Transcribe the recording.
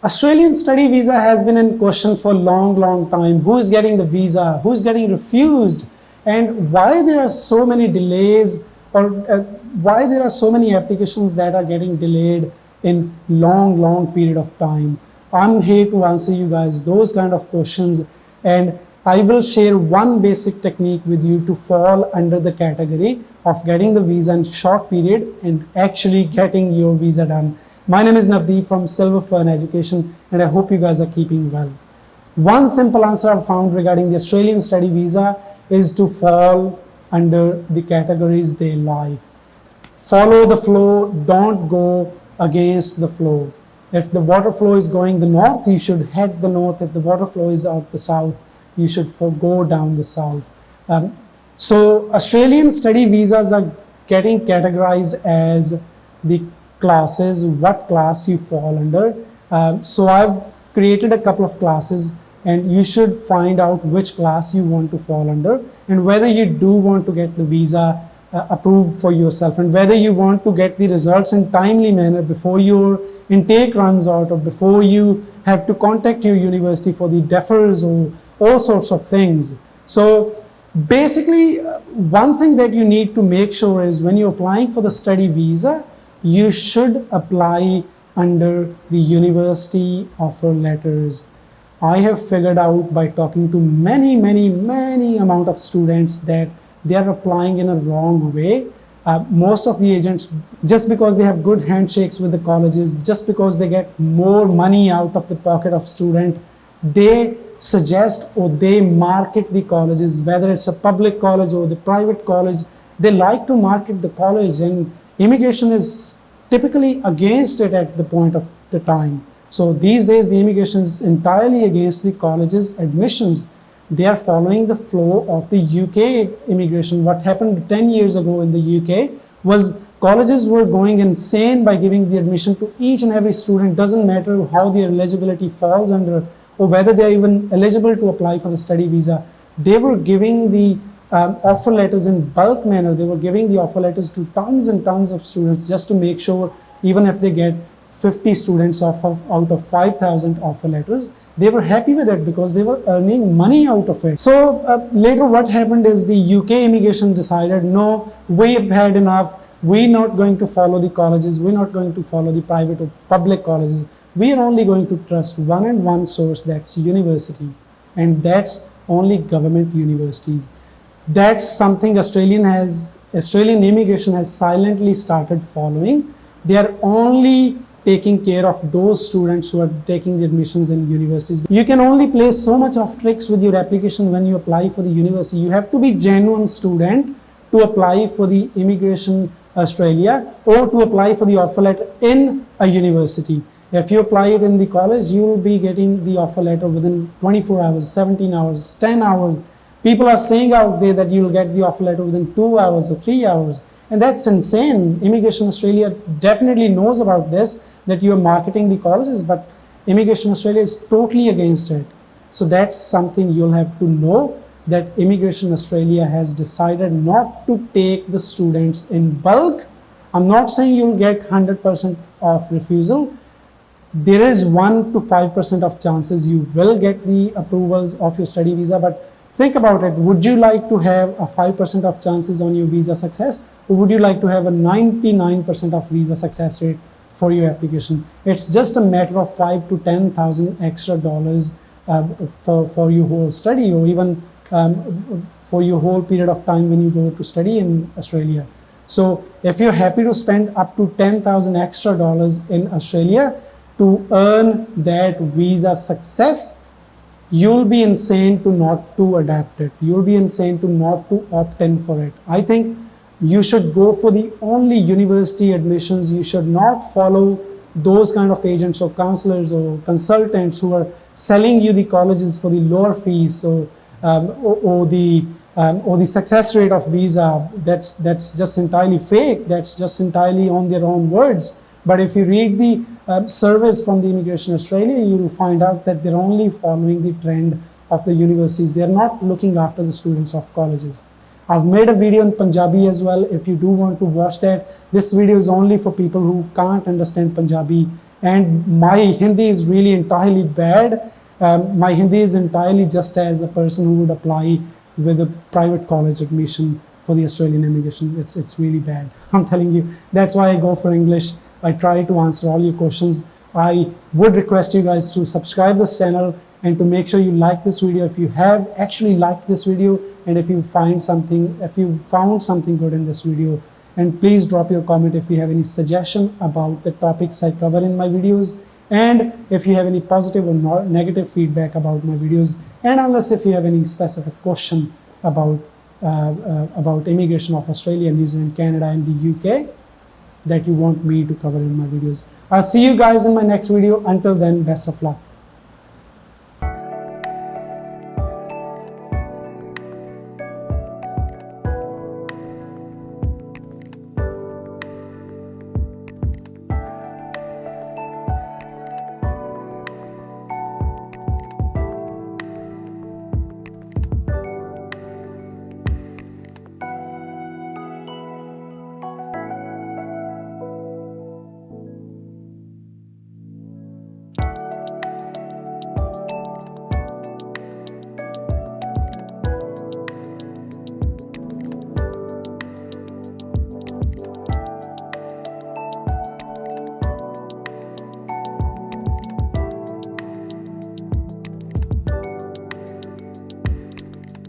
Australian study visa has been in question for a long time. Who is getting the visa? Who is getting refused? And why there are so many delays, or why there are so many applications that are getting delayed in long period of time. I'm here to answer you guys those kind of questions, and I will share one basic technique with you to fall under the category of getting the visa in short period and actually getting your visa done. My name is Navdeep from Silver Fern Education, and I hope you guys are keeping well. One simple answer I found regarding the Australian study visa is to fall under the categories they like. Follow the flow, don't go against the flow. If the water flow is going the north, you should head the north. If the water flow is out the south, you should go down the south. So Australian study visas are getting categorized as the classes, what class you fall under. So I've created a couple of classes, and you should find out which class you want to fall under and whether you do want to get the visa approved for yourself, and whether you want to get the results in timely manner before your intake runs out, or before you have to contact your university for the deferrals or all sorts of things. So basically, one thing that you need to make sure is when you're applying for the study visa, you should apply under the university offer letters. I have figured out by talking to many amount of students that they are applying in a wrong way. Most of the agents, just because they have good handshakes with the colleges, just because they get more money out of the pocket of student, they suggest or they market the colleges, whether it's a public college or the private college. They like to market the college, and immigration is typically against it at the point of the time. So these days the immigration is entirely against the colleges admissions. They are following the flow of the UK immigration. What happened 10 years ago in the UK was colleges were going insane by giving the admission to each and every student. Doesn't matter how their eligibility falls under, or whether they are even eligible to apply for the study visa. They were giving the offer letters in bulk manner. They were giving the offer letters to tons and tons of students just to make sure, even if they get 50 students out of 5,000 offer letters, they were happy with it because they were earning money out of it. So later what happened is the UK immigration decided, no, we've had enough. We're not going to follow the colleges. We're not going to follow the private or public colleges. We are only going to trust one and one source, that's university. And that's only government universities. That's something Australian immigration has silently started following. They are only taking care of those students who are taking the admissions in universities. You can only play so much of tricks with your application when you apply for the university. You have to be genuine student to apply for the immigration Australia, or to apply for the offer letter in a university. If you apply it in the college, you will be getting the offer letter within 24 hours, 17 hours, 10 hours. People are saying out there that you will get the offer letter within 2 hours or 3 hours. And that's insane. Immigration Australia definitely knows about this, that you are marketing the colleges, but Immigration Australia is totally against it. So that's something you'll have to know, that Immigration Australia has decided not to take the students in bulk. I'm not saying you'll get 100% of refusal. There is 1 to 5% of chances you will get the approvals of your study visa, but think about it. Would you like to have a 5% of chances on your visa success, or would you like to have a 99% of visa success rate for your application? It's just a matter of $5,000 to $10,000 extra dollars for your whole study, or even for your whole period of time when you go to study in Australia. So if you're happy to spend up to $10,000 extra dollars in Australia to earn that visa success, you'll be insane to not to adapt it. You'll be insane to not to opt in for it. I think you should go for the only university admissions. You should not follow those kind of agents or counselors or consultants who are selling you the colleges for the lower fees, or the success rate of visa. That's just entirely fake. That's just entirely on their own words. But if you read the surveys from the Immigration Australia, you will find out that they're only following the trend of the universities. They're not looking after the students of colleges. I've made a video in Punjabi as well. If you do want to watch that, this video is only for people who can't understand Punjabi, and my Hindi is really entirely bad. My Hindi is entirely just as a person who would apply with a private college admission for the Australian immigration. It's really bad. I'm telling you. That's why I go for English. I try to answer all your questions. I would request you guys to subscribe this channel and to make sure you like this video if you have actually liked this video, and if you found something good in this video. And please drop your comment if you have any suggestion about the topics I cover in my videos, and if you have any positive or negative feedback about my videos, and unless if you have any specific question about immigration of Australia, New Zealand, Canada and the UK that you want me to cover in my videos. I'll see you guys in my next video. Until then, best of luck.